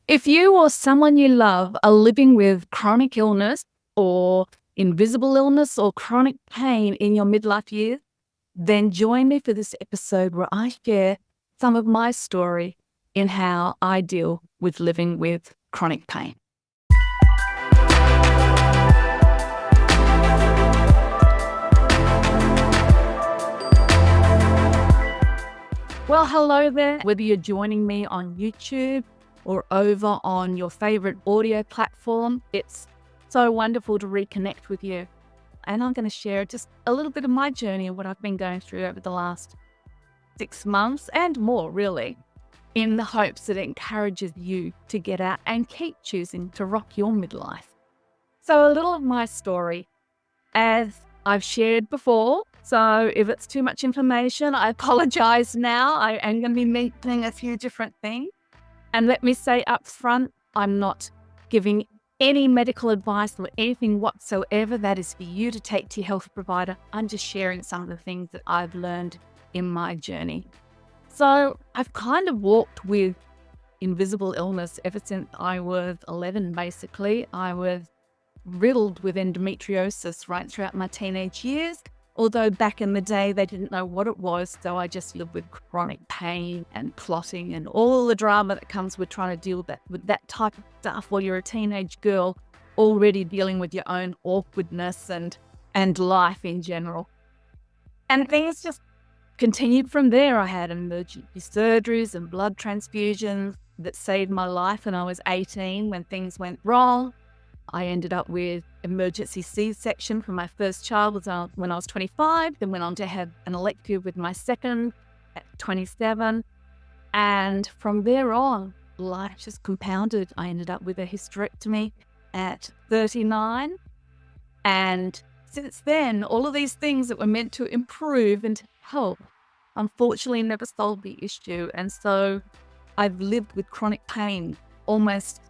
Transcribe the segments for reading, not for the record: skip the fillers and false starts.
If you or someone you love are living with chronic illness or invisible illness or chronic pain in your midlife years, then join me for this episode where I share some of my story in how I deal with living with chronic pain. Well, hello there. Whether you're joining me on YouTube or over on your favorite audio platform, it's so wonderful to reconnect with you. And I'm going to share just a little bit of my journey and what I've been going through over the last 6 months and more, really, in the hopes that it encourages you to get out and keep choosing to rock your midlife. So a little of my story, as I've shared before. So if it's too much information, I apologize now. I am going to be mentioning a few different things. And let me say up front, I'm not giving any medical advice or anything whatsoever. That is for you to take to your health provider. I'm just sharing some of the things that I've learned in my journey. So I've kind of walked with invisible illness ever since I was 11, basically. I was riddled with endometriosis right throughout my teenage years. Although back in the day, they didn't know what it was, so I just lived with chronic pain and clotting and all the drama that comes with trying to deal with that type of stuff while you're a teenage girl, already dealing with your own awkwardness and life in general. And things just continued from there. I had emergency surgeries and blood transfusions that saved my life when I was 18 when things went wrong. I ended up with emergency C-section for my first child when I was 25, then went on to have an elective with my second at 27. And from there on, life just compounded. I ended up with a hysterectomy at 39. And since then, all of these things that were meant to improve and help, unfortunately never solved the issue. And so I've lived with chronic pain almost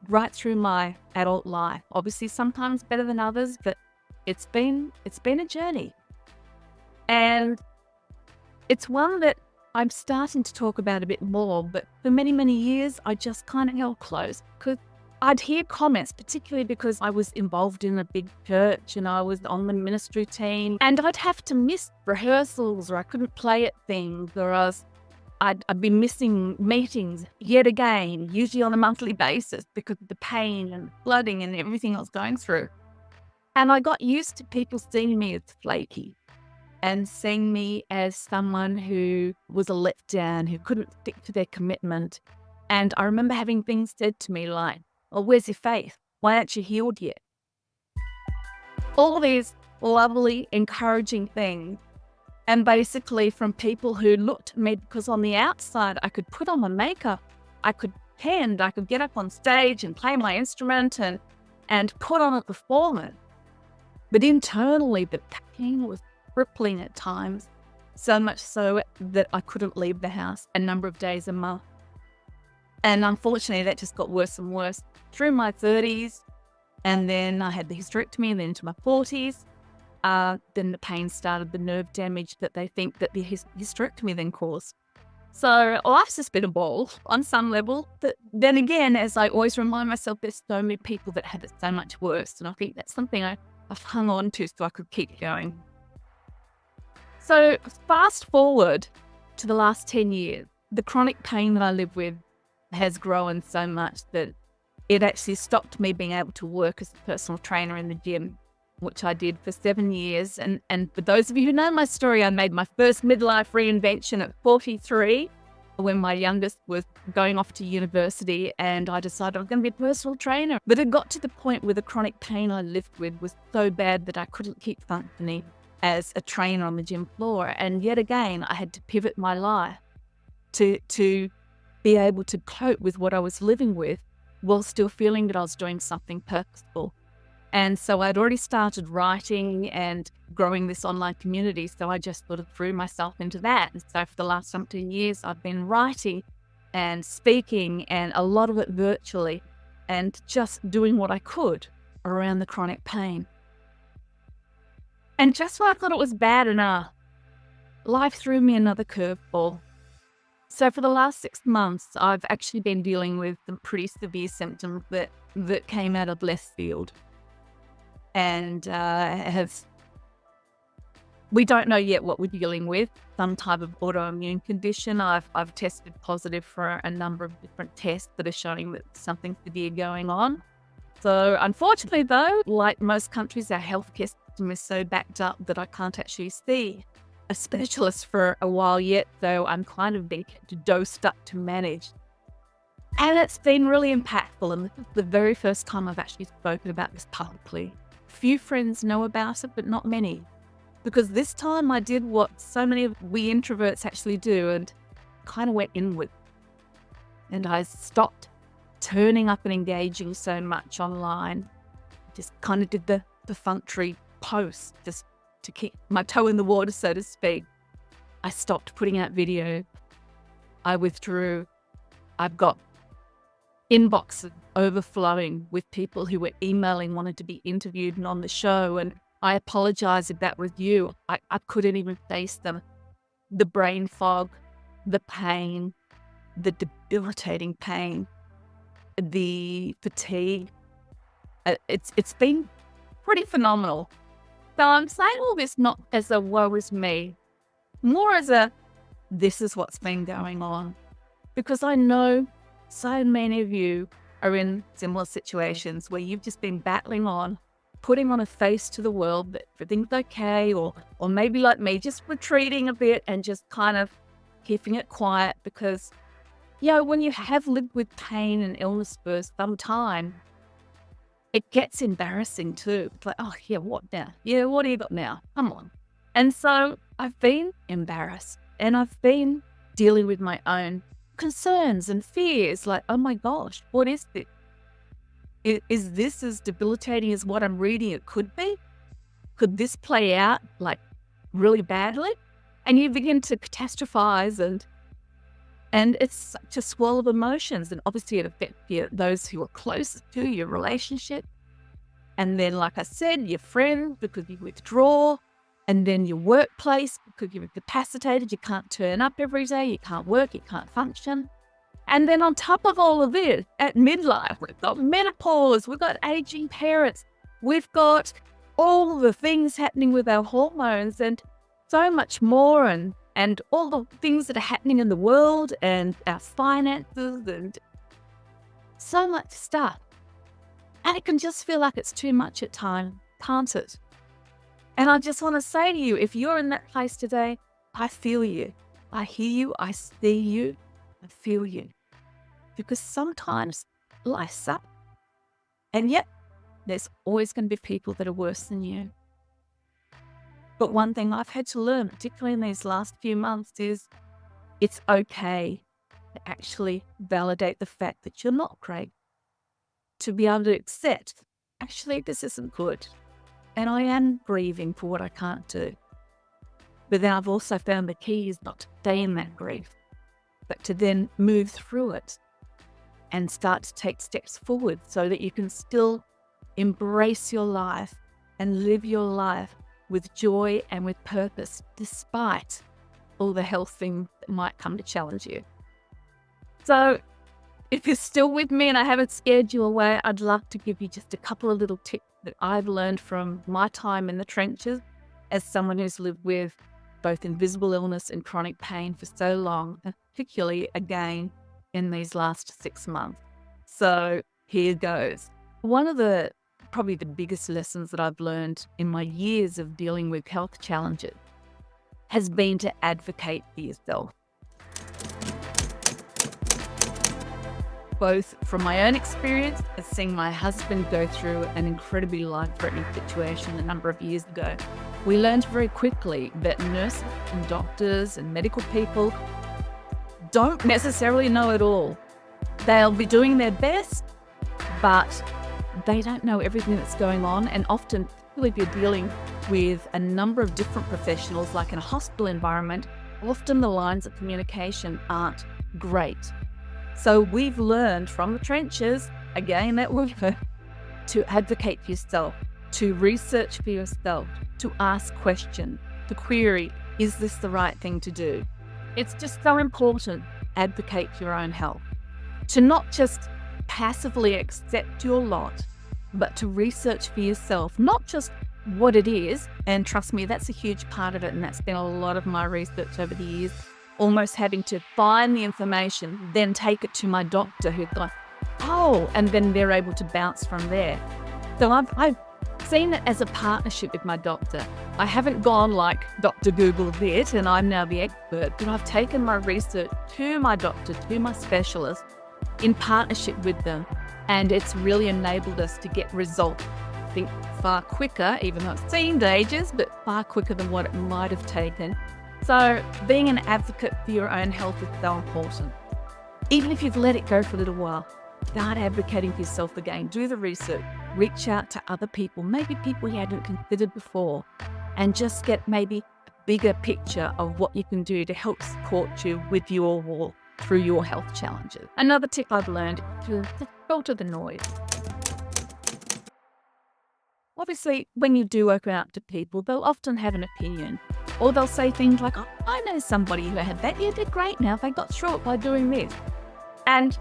right through my adult life. Obviously, sometimes better than others, but it's been a journey. And it's one that I'm starting to talk about a bit more, but for many, many years, I just kind of held close because I'd hear comments, particularly because I was involved in a big church and I was on the ministry team, and I'd have to miss rehearsals or I couldn't play at things, or I'd be missing meetings yet again, usually on a monthly basis because of the pain and flooding and everything I was going through. And I got used to people seeing me as flaky and seeing me as someone who was a letdown, who couldn't stick to their commitment. And I remember having things said to me like, "Oh, where's your faith? Why aren't you healed yet?" All these lovely, encouraging things. And basically from people who looked at me, because on the outside, I could put on my makeup, I could pretend, I could get up on stage and play my instrument and put on a performance. But internally, the pain was crippling at times, so much so that I couldn't leave the house a number of days a month. And unfortunately, that just got worse and worse through my 30s. And then I had the hysterectomy and then into my 40s. Then the pain started, the nerve damage that they think that the hysterectomy then caused. So life's just been a ball on some level. But then again, as I always remind myself, there's so many people that had it so much worse. And I think that's something I've hung on to so I could keep going. So fast forward to the last 10 years, the chronic pain that I live with has grown so much that it actually stopped me being able to work as a personal trainer in the gym, which I did for 7 years. And for those of you who know my story, I made my first midlife reinvention at 43 when my youngest was going off to university, and I decided I was going to be a personal trainer. But it got to the point where the chronic pain I lived with was so bad that I couldn't keep functioning as a trainer on the gym floor. And yet again, I had to pivot my life to be able to cope with what I was living with while still feeling that I was doing something purposeful. And so I'd already started writing and growing this online community, so I just sort of threw myself into that. And so for the last 17 years, I've been writing and speaking, and a lot of it virtually, and just doing what I could around the chronic pain. And just when I thought it was bad enough, life threw me another curveball. So for the last 6 months, I've actually been dealing with some pretty severe symptoms that came out of left field, and have we don't know yet what we're dealing with. Some type of autoimmune condition. I've tested positive for a number of different tests that are showing that something severe going on. So unfortunately, though, like most countries, our healthcare system is so backed up that I can't actually see a specialist for a while yet. So I'm kind of being kept dosed up to manage. And it's been really impactful. And this is the very first time I've actually spoken about this publicly. Few friends know about it, but not many. Because this time I did what so many of we introverts actually do and kind of went inward. And I stopped turning up and engaging so much online. Just kind of did the perfunctory post just to keep my toe in the water, so to speak. I stopped putting out video. I withdrew. I've got inboxes overflowing with people who were emailing, wanted to be interviewed and on the show. And I apologize if that was you. I couldn't even face them. The brain fog, the pain, the debilitating pain, the fatigue. It's been pretty phenomenal. So I'm saying all this not as a woe is me, more as a this is what's been going on. Because I know so many of you are in similar situations where you've just been battling on, putting on a face to the world that everything's okay, or maybe like me, just retreating a bit and just kind of keeping it quiet because, when you have lived with pain and illness for some time, it gets embarrassing too. It's like, oh yeah, what now? Yeah, what do you got now? Come on. And so I've been embarrassed and I've been dealing with my own concerns and fears like, oh my gosh, what is this? Is this as debilitating as what I'm reading it could be? Could this play out like really badly? And you begin to catastrophize and it's such a swirl of emotions. And obviously it affects those who are closest to your relationship. And then, like I said, your friends because you withdraw. And then your workplace because you're incapacitated. You can't turn up every day. You can't work. You can't function. And then on top of all of this, at midlife, we've got menopause, we've got aging parents, we've got all the things happening with our hormones and so much more, and all the things that are happening in the world and our finances and so much stuff. And it can just feel like it's too much at times, can't it? And I just want to say to you, if you're in that place today, I feel you. I hear you. I see you. I feel you. Because sometimes life sucks. And yet, there's always going to be people that are worse than you. But one thing I've had to learn, particularly in these last few months, is it's okay to actually validate the fact that you're not great. To be able to accept, actually, this isn't good. And I am grieving for what I can't do. But then I've also found the key is not to stay in that grief, but to then move through it and start to take steps forward so that you can still embrace your life and live your life with joy and with purpose, despite all the health things that might come to challenge you. So if you're still with me and I haven't scared you away, I'd love to give you just a couple of little tips that I've learned from my time in the trenches as someone who's lived with both invisible illness and chronic pain for so long, and particularly again in these last 6 months. So here goes. One of probably the biggest lessons that I've learned in my years of dealing with health challenges has been to advocate for yourself. Both from my own experience as seeing my husband go through an incredibly life-threatening situation a number of years ago, we learned very quickly that nurses and doctors and medical people don't necessarily know it all. They'll be doing their best, but they don't know everything that's going on. And often, particularly if you're dealing with a number of different professionals, like in a hospital environment, often the lines of communication aren't great. So we've learned from the trenches, again, that we've to advocate for yourself, to research for yourself, to ask questions, to query, is this the right thing to do? It's just so important advocate for your own health, to not just passively accept your lot, but to research for yourself, not just what it is. And trust me, that's a huge part of it. And that's been a lot of my research over the years, almost having to find the information, then take it to my doctor who's gone, oh, and then they're able to bounce from there. So I've seen it as a partnership with my doctor. I haven't gone like Dr. Googled it and I'm now the expert, but I've taken my research to my doctor, to my specialist, in partnership with them. And it's really enabled us to get results, I think, far quicker, even though it seemed ages, but far quicker than what it might have taken. So being an advocate for your own health is so important. Even if you've let it go for a little while, start advocating for yourself again. Do the research, reach out to other people, maybe people you hadn't considered before, and just get maybe a bigger picture of what you can do to help support you with your walk through your health challenges. Another tip I've learned is to filter the noise. Obviously, when you do open up to people, they'll often have an opinion, or they'll say things like, oh, I know somebody who had that. Yeah, they're great now. They got through it by doing this. And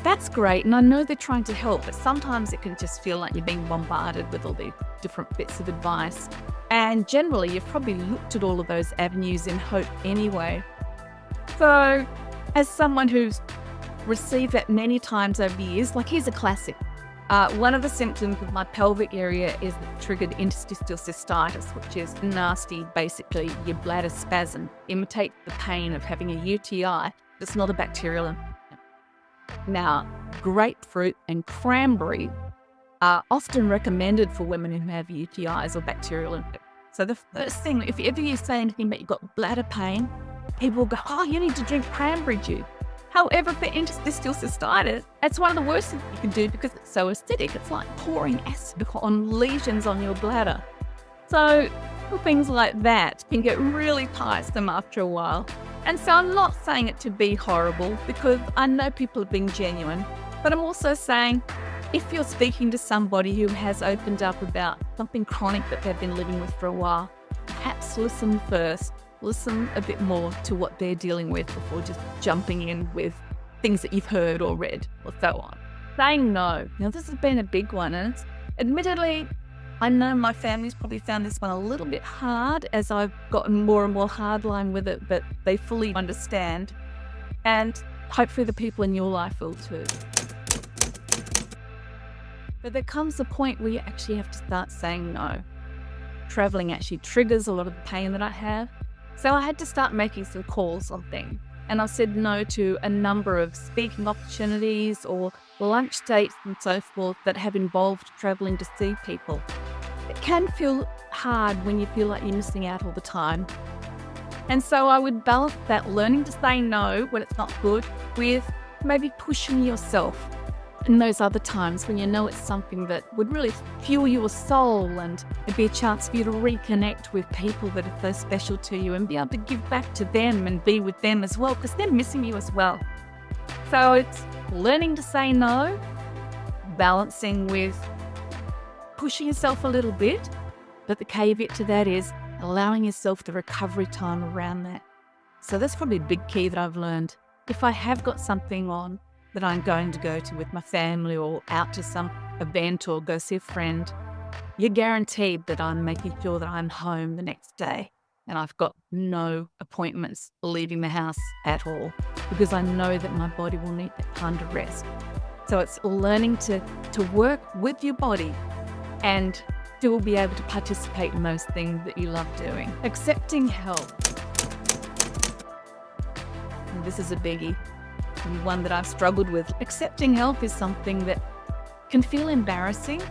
that's great. And I know they're trying to help, but sometimes it can just feel like you're being bombarded with all these different bits of advice. And generally, you've probably looked at all of those avenues in hope anyway. So as someone who's received that many times over the years, like here's a classic. One of the symptoms of my pelvic area is triggered interstitial cystitis, which is nasty, basically your bladder spasm, imitates the pain of having a UTI. It's not a bacterial infection. Now, grapefruit and cranberry are often recommended for women who have UTIs or bacterial infections. So the first thing, if ever you say anything but you've got bladder pain, people will go, oh, you need to drink cranberry juice. However, for interstitial cystitis, it's one of the worst things you can do because it's so acidic. It's like pouring acid on lesions on your bladder. So things like that can get really tiresome after a while. And so I'm not saying it to be horrible because I know people are being genuine, but I'm also saying if you're speaking to somebody who has opened up about something chronic that they've been living with for a while, perhaps listen first. Listen a bit more to what they're dealing with before just jumping in with things that you've heard or read or so on. Saying no. Now, this has been a big one. And it's, admittedly, I know my family's probably found this one a little bit hard as I've gotten more and more hardline with it, but they fully understand. And hopefully the people in your life will too. But there comes a point where you actually have to start saying no. Traveling actually triggers a lot of the pain that I have. So I had to start making some calls on things. And I said no to a number of speaking opportunities or lunch dates and so forth that have involved traveling to see people. It can feel hard when you feel like you're missing out all the time. And so I would balance that learning to say no when it's not good with maybe pushing yourself in those other times when you know it's something that would really fuel your soul and it'd be a chance for you to reconnect with people that are so special to you and be able to give back to them and be with them as well because they're missing you as well. So it's learning to say no, balancing with pushing yourself a little bit, but the caveat to that is allowing yourself the recovery time around that. So that's probably a big key that I've learned. If I have got something on that I'm going to go to with my family or out to some event or go see a friend, you're guaranteed that I'm making sure that I'm home the next day and I've got no appointments leaving the house at all because I know that my body will need that time to rest. So it's learning to work with your body and still be able to participate in those things that you love doing. Accepting help. And this is a biggie. And one that I've struggled with. Accepting help is something that can feel embarrassing,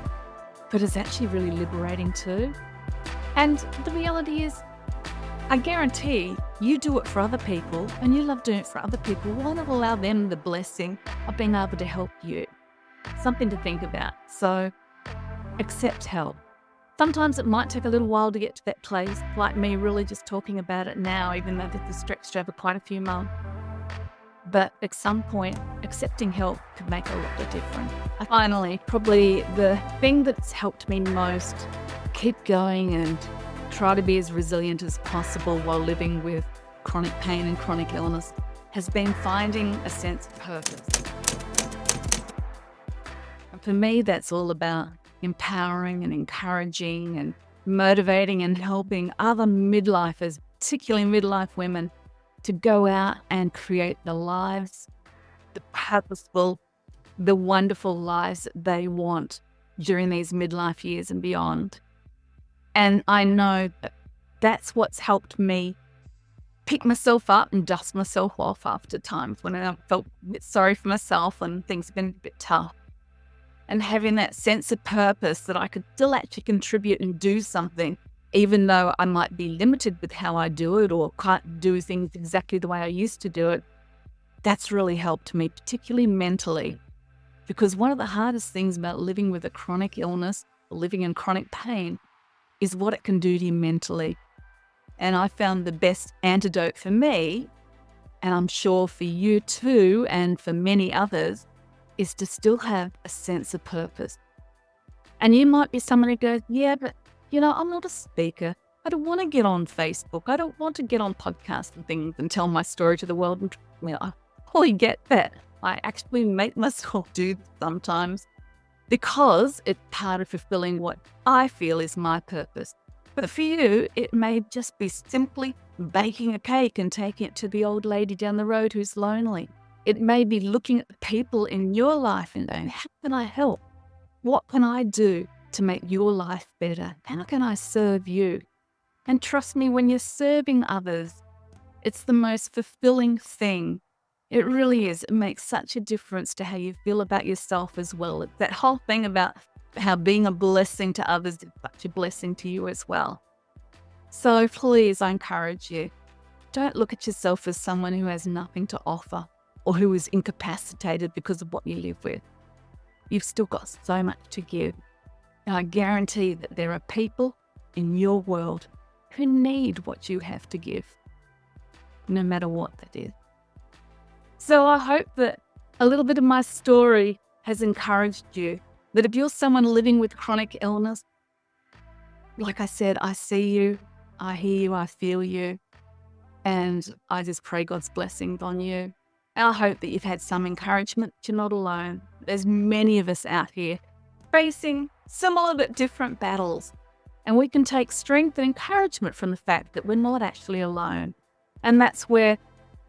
but is actually really liberating too. And the reality is, I guarantee you do it for other people and you love doing it for other people. Why not allow them the blessing of being able to help you? Something to think about. So accept help. Sometimes it might take a little while to get to that place, like me really just talking about it now, even though this is stretched over quite a few months. But at some point, accepting help could make a lot of difference. Finally, probably the thing that's helped me most keep going and try to be as resilient as possible while living with chronic pain and chronic illness has been finding a sense of purpose. And for me, that's all about empowering and encouraging and motivating and helping other midlifers, particularly midlife women, to go out and create the lives, the purposeful, the wonderful lives that they want during these midlife years and beyond. And I know that that's what's helped me pick myself up and dust myself off after times when I felt a bit sorry for myself and things have been a bit tough. And having that sense of purpose that I could still actually contribute and do something, even though I might be limited with how I do it or can't do things exactly the way I used to do it, that's really helped me, particularly mentally. Because one of the hardest things about living with a chronic illness, living in chronic pain, is what it can do to you mentally. And I found the best antidote for me, and I'm sure for you too, and for many others, is to still have a sense of purpose. And you might be someone who goes, yeah, but I'm not a speaker. I don't want to get on Facebook. I don't want to get on podcasts and things and tell my story to the world. And I fully get that. I actually make myself do this sometimes because it's part of fulfilling what I feel is my purpose. But for you, it may just be simply baking a cake and taking it to the old lady down the road who's lonely. It may be looking at the people in your life and going, how can I help? What can I do to make your life better? How can I serve you? And trust me, when you're serving others, it's the most fulfilling thing. It really is. It makes such a difference to how you feel about yourself as well. It's that whole thing about how being a blessing to others is such a blessing to you as well. So please, I encourage you, don't look at yourself as someone who has nothing to offer or who is incapacitated because of what you live with. You've still got so much to give. And I guarantee that there are people in your world who need what you have to give, no matter what that is. So I hope that a little bit of my story has encouraged you, that if you're someone living with chronic illness, like I said, I see you, I hear you, I feel you, and I just pray God's blessings on you. And I hope that you've had some encouragement that you're not alone. There's many of us out here facing similar but different battles, and we can take strength and encouragement from the fact that we're not actually alone. And that's where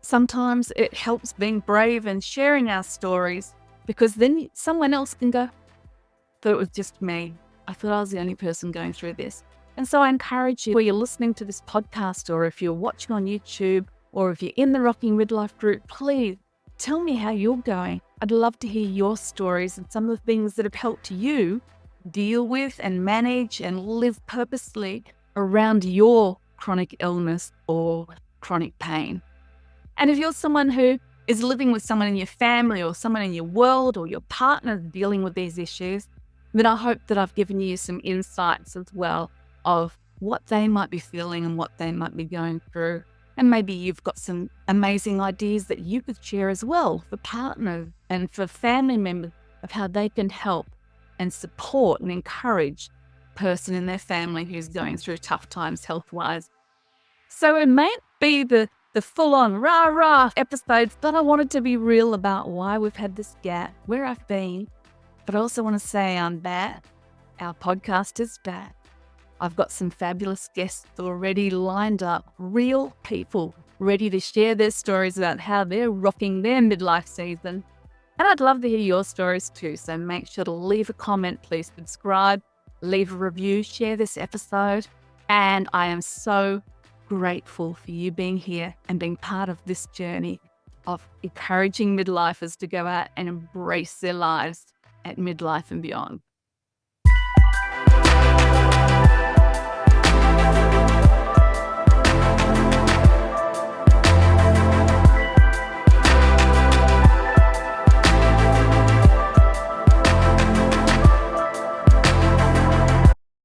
sometimes it helps being brave and sharing our stories, because then someone else can go, thought it was just me. I thought I was the only person going through this. And so I encourage you, where you're listening to this podcast, or if you're watching on YouTube, or if you're in the Rocking Midlife group, please tell me how you're going. I'd love to hear your stories and some of the things that have helped you deal with and manage and live purposely around your chronic illness or chronic pain. And if you're someone who is living with someone in your family or someone in your world or your partner dealing with these issues, then I hope that I've given you some insights as well of what they might be feeling and what they might be going through. And maybe you've got some amazing ideas that you could share as well for partners and for family members of how they can help and support and encourage a person in their family who's going through tough times health-wise. So it may be the full-on rah-rah episodes, but I wanted to be real about why we've had this gap, where I've been. But I also want to say I'm back. Our podcast is back. I've got some fabulous guests already lined up, real people ready to share their stories about how they're rocking their midlife season. And I'd love to hear your stories too, so make sure to leave a comment, please subscribe, leave a review, share this episode. And I am so grateful for you being here and being part of this journey of encouraging midlifers to go out and embrace their lives at midlife and beyond.